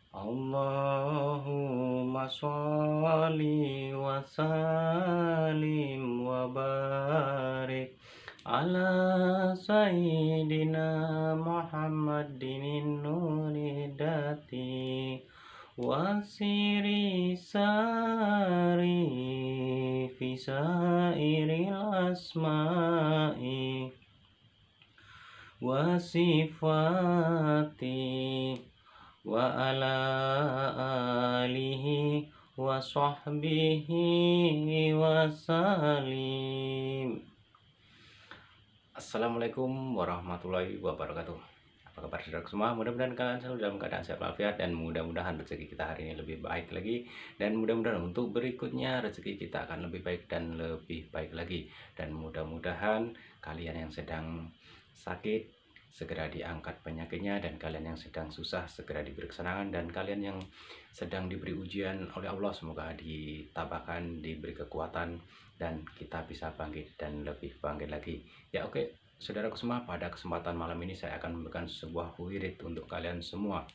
Allahumma sholli wa sallim wa barik ala sayyidina Muhammadin nuri dati wasiri sari fisairil asma'i wasifati wa ala alihi wa sahbihi wa salim. Assalamualaikum warahmatullahi wabarakatuh. Apa kabar saudara semua? Mudah-mudahan kalian selalu dalam keadaan sehat walafiat, dan mudah-mudahan rezeki kita hari ini lebih baik lagi, dan mudah-mudahan untuk berikutnya rezeki kita akan lebih baik dan lebih baik lagi. Dan mudah-mudahan kalian yang sedang sakit segera diangkat penyakitnya, dan kalian yang sedang susah segera diberi kesenangan, dan kalian yang sedang diberi ujian oleh Allah semoga ditabahkan, diberi kekuatan, dan kita bisa bangkit dan lebih bangkit lagi. Ya oke, saudaraku semua, pada kesempatan malam ini saya akan memberikan sebuah wirid untuk kalian semua.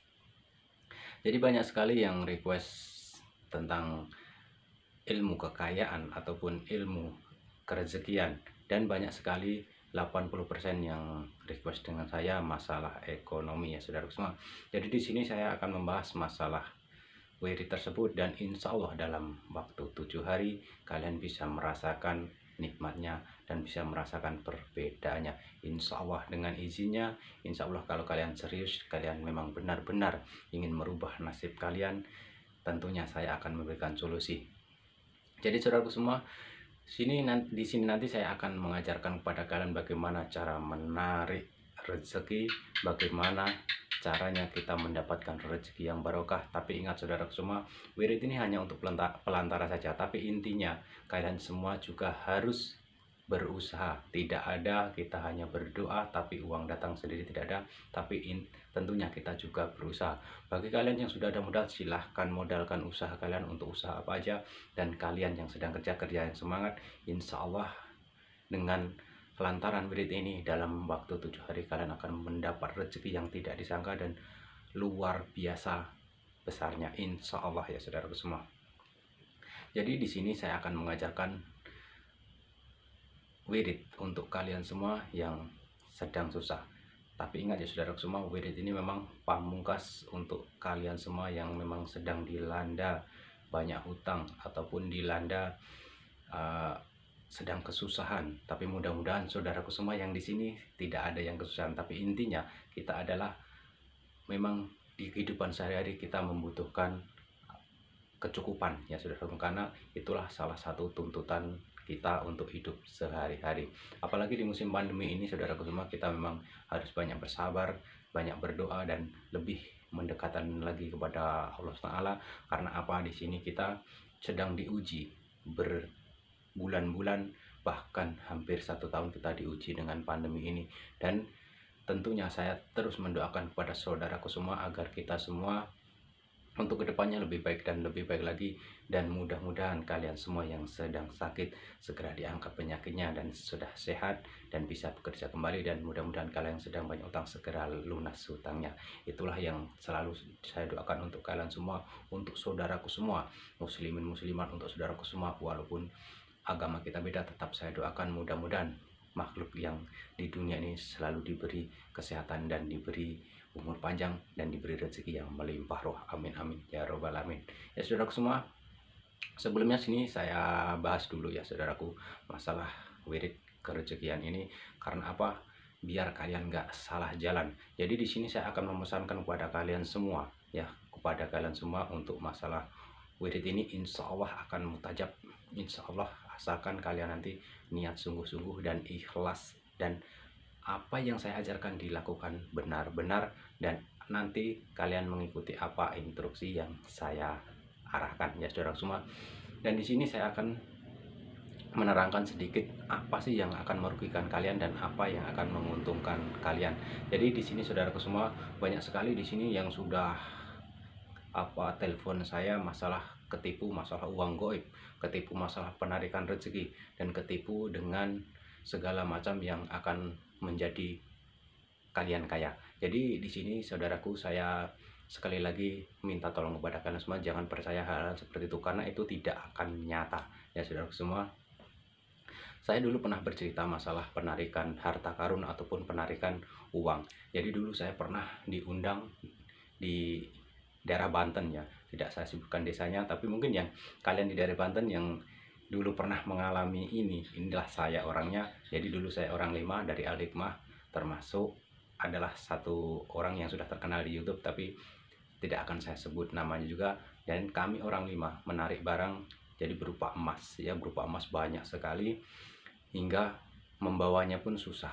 Jadi banyak sekali yang request tentang ilmu kekayaan ataupun ilmu kerezekian, dan banyak sekali 80% yang request dengan saya masalah ekonomi ya saudara semua. Jadi di sini saya akan membahas masalah wirid tersebut, dan insya Allah dalam waktu 7 hari kalian bisa merasakan nikmatnya dan bisa merasakan perbedaannya. Insya Allah dengan izinnya, insya Allah kalau kalian serius, kalian memang benar-benar ingin merubah nasib kalian, tentunya saya akan memberikan solusi. Jadi saudaraku semua, di sini nanti saya akan mengajarkan kepada kalian bagaimana cara menarik rezeki, bagaimana caranya kita mendapatkan rezeki yang barokah. Tapi ingat saudara semua, wirid ini hanya untuk pelantara saja, tapi intinya kalian semua juga harus berusaha. Tidak ada kita hanya berdoa tapi uang datang sendiri, tidak ada. Tapi tentunya kita juga berusaha. Bagi kalian yang sudah ada modal, silahkan modalkan usaha kalian untuk usaha apa aja. Dan kalian yang sedang kerja yang semangat, insya Allah dengan kelantaran wirid ini dalam waktu 7 hari kalian akan mendapat rezeki yang tidak disangka dan luar biasa besarnya, insya Allah ya saudaraku semua. Jadi di sini saya akan mengajarkan wirid untuk kalian semua yang sedang susah. Tapi ingat ya saudaraku semua, wirid ini memang pamungkas untuk kalian semua yang memang sedang dilanda banyak hutang ataupun dilanda sedang kesusahan. Tapi mudah-mudahan saudaraku semua yang di sini tidak ada yang kesusahan. Tapi intinya kita adalah memang di kehidupan sehari-hari kita membutuhkan kecukupan ya saudaraku, karena itulah salah satu tuntutan kita untuk hidup sehari-hari. Apalagi di musim pandemi ini saudaraku semua, kita memang harus banyak bersabar, banyak berdoa, dan lebih mendekatan lagi kepada Allah Taala. Karena apa, di sini kita sedang diuji berbulan-bulan, bahkan hampir 1 tahun kita diuji dengan pandemi ini. Dan tentunya saya terus mendoakan kepada saudaraku semua agar kita semua untuk kedepannya lebih baik dan lebih baik lagi. Dan mudah-mudahan kalian semua yang sedang sakit segera diangkat penyakitnya dan sudah sehat dan bisa bekerja kembali. Dan mudah-mudahan kalian yang sedang banyak utang segera lunas hutangnya. Itulah yang selalu saya doakan untuk kalian semua, untuk saudaraku semua, muslimin muslimat, untuk saudaraku semua, walaupun agama kita beda, tetap saya doakan mudah-mudahan makhluk yang di dunia ini selalu diberi kesehatan dan diberi umur panjang dan diberi rezeki yang melimpah roh. Amin amin ya robbal alamin. Ya saudaraku semua, sebelumnya sini saya bahas dulu ya saudaraku masalah wirid kerezekian ini. Karena apa? Biar kalian nggak salah jalan. Jadi di sini saya akan memesankan kepada kalian semua ya, kepada kalian semua untuk masalah wirid ini insya Allah akan mutajab. Insya Allah asalkan kalian nanti niat sungguh-sungguh dan ikhlas, dan apa yang saya ajarkan dilakukan benar-benar, dan nanti kalian mengikuti apa instruksi yang saya arahkan ya saudara semua. Dan di sini saya akan menerangkan sedikit apa sih yang akan merugikan kalian dan apa yang akan menguntungkan kalian. Jadi di sini saudaraku semua, banyak sekali di sini yang sudah telepon saya masalah ketipu masalah uang goib, ketipu masalah penarikan rezeki, dan ketipu dengan segala macam yang akan menjadi kalian kaya. Jadi di sini saudaraku, saya sekali lagi minta tolong kepada kalian semua, jangan percaya hal-hal seperti itu karena itu tidak akan nyata ya saudaraku semua. Saya dulu pernah bercerita masalah penarikan harta karun ataupun penarikan uang. Jadi dulu saya pernah diundang di daerah Banten ya, tidak saya sebutkan desanya, tapi mungkin yang kalian di daerah Banten yang dulu pernah mengalami inilah saya orangnya. Jadi dulu saya orang Lima dari Al Hikmah, termasuk adalah satu orang yang sudah terkenal di YouTube, tapi tidak akan saya sebut namanya juga. Dan kami orang Lima menarik barang jadi berupa emas ya, berupa emas banyak sekali, hingga membawanya pun susah.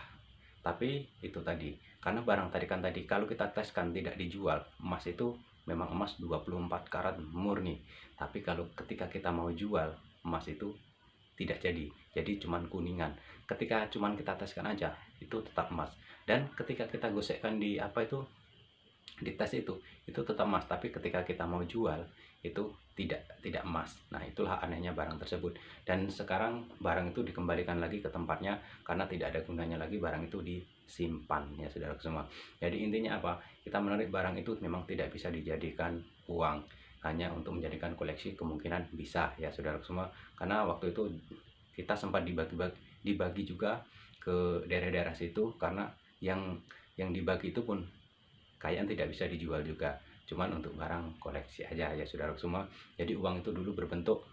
Tapi itu tadi, karena barang tarikan tadi kalau kita teskan tidak dijual, emas itu memang emas 24 karat murni. Tapi kalau ketika kita mau jual, emas itu tidak jadi cuman kuningan. Ketika cuman kita teskan aja, itu tetap emas. Dan ketika kita gosekkan di apa itu, di tes itu tetap emas, tapi ketika kita mau jual itu tidak emas. Nah, itulah anehnya barang tersebut. Dan sekarang barang itu dikembalikan lagi ke tempatnya karena tidak ada gunanya lagi barang itu disimpan ya saudara semua. Jadi intinya apa? Kita menarik barang itu memang tidak bisa dijadikan uang, hanya untuk menjadikan koleksi kemungkinan bisa ya saudara semua. Karena waktu itu kita sempat dibagi juga ke daerah-daerah situ, karena yang dibagi itu pun kayaknya tidak bisa dijual juga, cuman untuk barang koleksi aja ya saudara semua. Jadi uang itu dulu berbentuk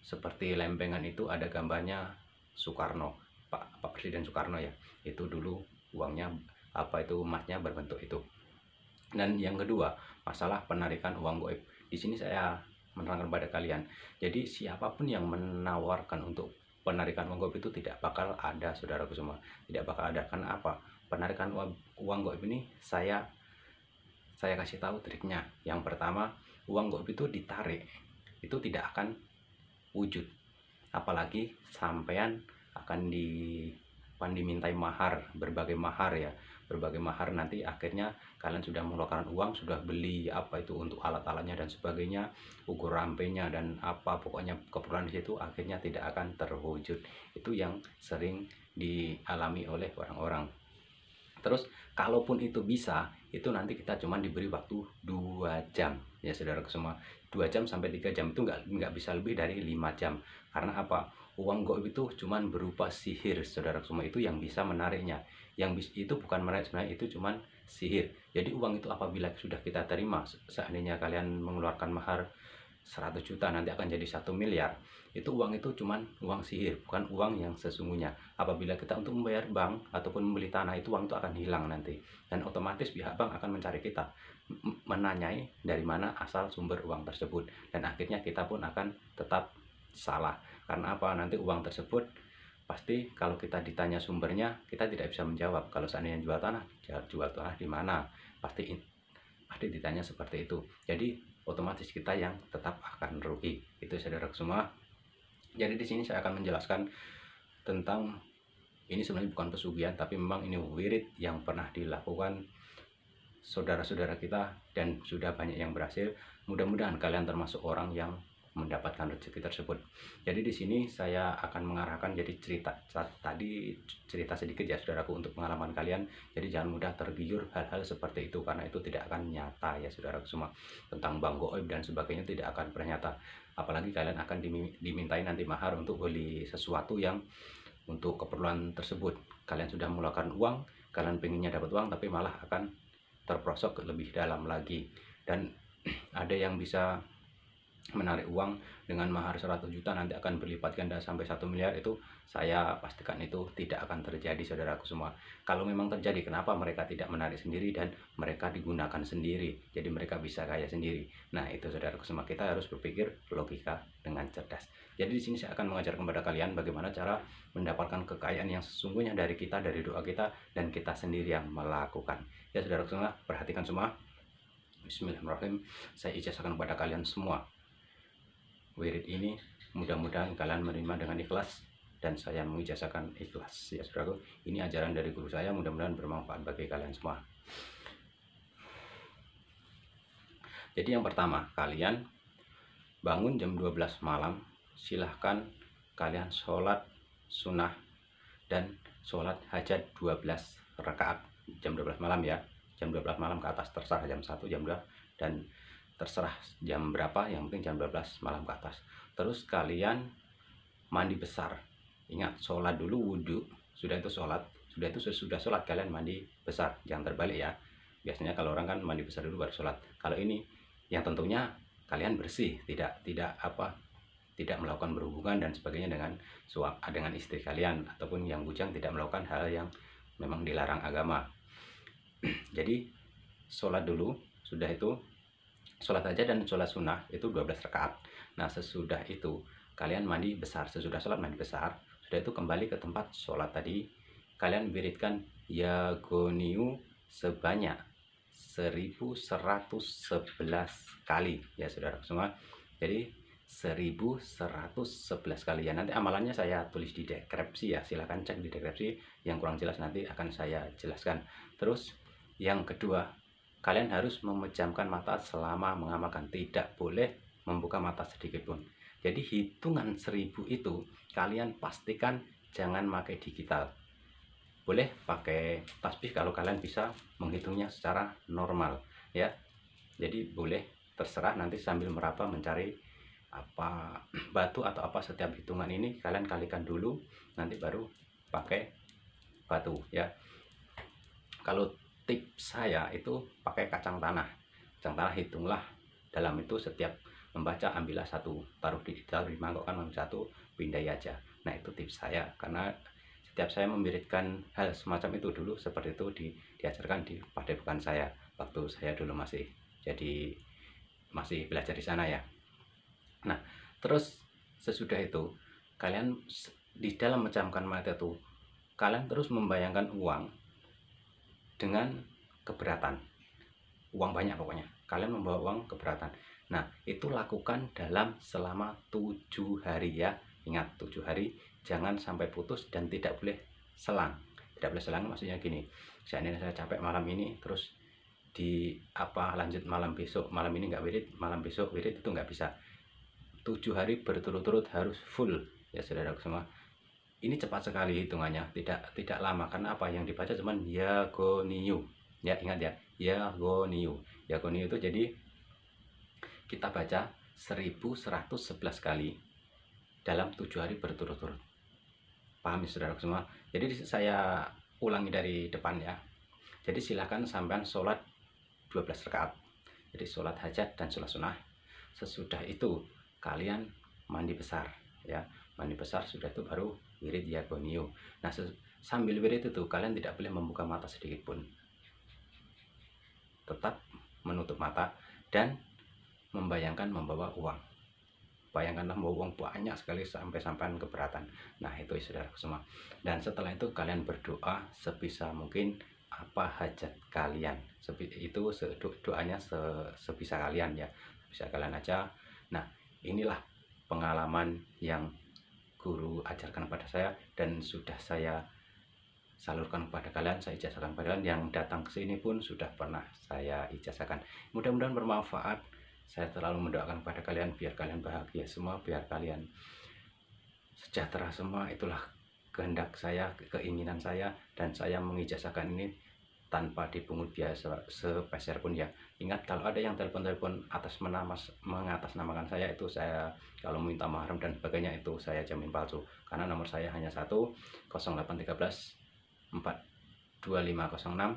seperti lempengan, itu ada gambarnya Soekarno, Pak Presiden Soekarno ya, itu dulu uangnya apa itu emasnya berbentuk itu. Dan yang kedua, masalah penarikan uang goib. Di sini saya menerangkan kepada kalian, jadi siapapun yang menawarkan untuk penarikan uang goib itu tidak bakal ada saudaraku semua, tidak bakal ada. Karena apa? Penarikan uang goib ini saya kasih tahu triknya. Yang pertama, uang goib itu ditarik itu tidak akan wujud, apalagi sampean akan dimintai mahar, berbagai mahar ya, berbagai mahar. Nanti akhirnya kalian sudah mengeluarkan uang, sudah beli apa itu untuk alat-alatnya dan sebagainya, ukur rampenya dan apa pokoknya keperluan di situ, akhirnya tidak akan terwujud. Itu yang sering dialami oleh orang-orang. Terus kalaupun itu bisa, itu nanti kita cuma diberi waktu 2 jam ya saudara semua. 2 jam sampai 3 jam itu nggak bisa lebih dari 5 jam. Karena apa? Uang goib itu cuma berupa sihir saudara semua, itu yang bisa menariknya. Itu bukan menarik sebenarnya, itu cuma sihir. Jadi uang itu apabila sudah kita terima, seandainya kalian mengeluarkan mahar 100 juta, nanti akan jadi 1 miliar. Itu uang itu cuman uang sihir, bukan uang yang sesungguhnya. Apabila kita untuk membayar bank ataupun membeli tanah, itu uang itu akan hilang nanti. Dan otomatis pihak bank akan mencari kita, menanyai dari mana asal sumber uang tersebut. Dan akhirnya kita pun akan tetap salah. Karena apa? Nanti uang tersebut pasti kalau kita ditanya sumbernya, kita tidak bisa menjawab. Kalau seandainya jual tanah di mana? Pasti ditanya seperti itu. Jadi otomatis kita yang tetap akan rugi. Itu saudara semua. Jadi di sini saya akan menjelaskan tentang ini, sebenarnya bukan pesugihan, tapi memang ini wirid yang pernah dilakukan saudara-saudara kita dan sudah banyak yang berhasil. Mudah-mudahan kalian termasuk orang yang mendapatkan rezeki tersebut. Jadi di sini saya akan mengarahkan jadi cerita sedikit ya saudaraku untuk pengalaman kalian. Jadi jangan mudah tergiur hal-hal seperti itu karena itu tidak akan nyata ya saudaraku semua. Tentang bang goib dan sebagainya tidak akan pernah nyata. Apalagi kalian akan dimintai nanti mahar untuk beli sesuatu yang untuk keperluan tersebut. Kalian sudah mengeluarkan uang, kalian pengennya dapat uang, tapi malah akan terprosok lebih dalam lagi. Dan ada yang bisa menarik uang dengan mahar 100 juta nanti akan berlipat ganda sampai 1 miliar. Itu saya pastikan itu tidak akan terjadi saudaraku semua. Kalau memang terjadi, kenapa mereka tidak menarik sendiri dan mereka digunakan sendiri, jadi mereka bisa kaya sendiri? Nah itu saudaraku semua, kita harus berpikir logika dengan cerdas. Jadi di sini saya akan mengajarkan kepada kalian bagaimana cara mendapatkan kekayaan yang sesungguhnya dari kita, dari doa kita, dan kita sendiri yang melakukan. Ya saudaraku semua, perhatikan semua. Bismillahirrahmanirrahim. Saya ijazahkan kepada kalian semua wirid ini, mudah-mudahan kalian menerima dengan ikhlas, dan saya mengijazahkan ikhlas ya saudaraku. Ini ajaran dari guru saya, mudah-mudahan bermanfaat bagi kalian semua. Jadi yang pertama, kalian bangun jam 12 malam, silahkan kalian sholat sunnah dan sholat hajat 12 rakaat jam 12 malam ya. Jam 12 malam ke atas terserah, jam 1, jam 2 dan terserah jam berapa, yang penting jam 12 malam ke atas. Terus kalian mandi besar, ingat sholat dulu wudhu, sudah itu sholat, sudah sholat kalian mandi besar, jangan terbalik ya. Biasanya kalau orang kan mandi besar dulu baru sholat. Kalau ini yang tentunya kalian bersih, tidak melakukan berhubungan dan sebagainya dengan istri kalian, ataupun yang bujang tidak melakukan hal yang memang dilarang agama. Jadi sholat dulu, sudah itu sholat aja, dan sholat sunnah itu 12 rakaat. Nah sesudah itu kalian mandi besar, sesudah sholat mandi besar, sudah itu kembali ke tempat sholat tadi, kalian wiridkan ya goniu sebanyak 1111 kali ya saudara semua. Jadi 1111 kali ya. Nanti amalannya saya tulis di deskripsi ya, silahkan cek di deskripsi, yang kurang jelas nanti akan saya jelaskan. Terus yang kedua, kalian harus memejamkan mata selama mengamalkan, tidak boleh membuka mata sedikit pun. Jadi hitungan 1000 itu kalian pastikan jangan pakai digital, boleh pakai tasbih kalau kalian bisa menghitungnya secara normal ya. Jadi boleh, terserah, nanti sambil meraba mencari apa batu atau apa, setiap hitungan ini kalian kalikan dulu, nanti baru pakai batu ya. Kalau tips saya itu pakai kacang tanah. Kacang tanah hitunglah dalam itu, setiap membaca ambillah satu, taruh di mangkok kan, satu pindai aja. Nah itu tips saya, karena setiap saya membiritkan hal semacam itu dulu, seperti itu diajarkan di padepokan saya waktu saya dulu masih belajar di sana ya. Nah terus sesudah itu kalian di dalam memejamkan mata itu, kalian terus membayangkan uang dengan keberatan, uang banyak pokoknya, kalian membawa uang keberatan. Nah itu lakukan selama 7 hari ya. Ingat 7 hari, jangan sampai putus dan tidak boleh selang. Tidak boleh selang maksudnya gini, seandainya saya capek malam ini terus lanjut malam besok, malam ini nggak wirid, malam besok wirid, itu nggak bisa. 7 hari berturut-turut harus full ya saudara semua. Ini cepat sekali hitungannya, tidak lama, karena apa yang dibaca cuman ya goniu ya, ingat ya, ya goniu itu. Jadi kita baca 1111 kali dalam 7 hari berturut-turut. Paham ya saudara semua? Jadi saya ulangi dari depan ya. Jadi silahkan sampean sholat 12 rakaat, jadi sholat hajat dan sholat sunnah. Sesudah itu kalian mandi besar ya, mandi besar, sudah itu baru wirid ya goniu. Nah sambil wirid itu kalian tidak boleh membuka mata sedikit pun, tetap menutup mata dan membayangkan membawa uang. Bayangkanlah membawa uang banyak sekali sampai keberatan. Nah itu saudara semua. Dan setelah itu kalian berdoa sebisa mungkin, apa hajat kalian itu doanya sebisa kalian ya, bisa kalian aja. Nah inilah pengalaman yang guru ajarkan kepada saya dan sudah saya salurkan kepada kalian, saya ijazahkan kepada kalian. Yang datang ke sini pun sudah pernah saya ijazahkan. Mudah-mudahan bermanfaat. Saya selalu mendoakan kepada kalian biar kalian bahagia semua, biar kalian sejahtera semua. Itulah kehendak saya, keinginan saya, dan saya mengijazahkan ini tanpa dipungut biasa sepeser pun ya. Ingat, kalau ada yang telepon-telepon mengatasnamakan saya, itu saya kalau minta mahram dan sebagainya itu saya jamin palsu, karena nomor saya hanya 0813 42506,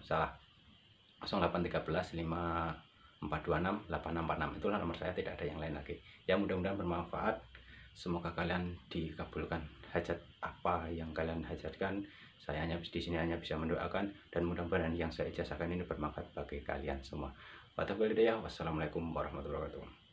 salah, 0813 426 8646, itulah nomor saya, tidak ada yang lain lagi ya. Mudah-mudahan bermanfaat, semoga kalian dikabulkan hajat apa yang kalian hajatkan. Saya di sini hanya bisa mendoakan, dan mudah-mudahan yang saya ijazahkan ini bermanfaat bagi kalian semua. Wassalamualaikum warahmatullahi wabarakatuh.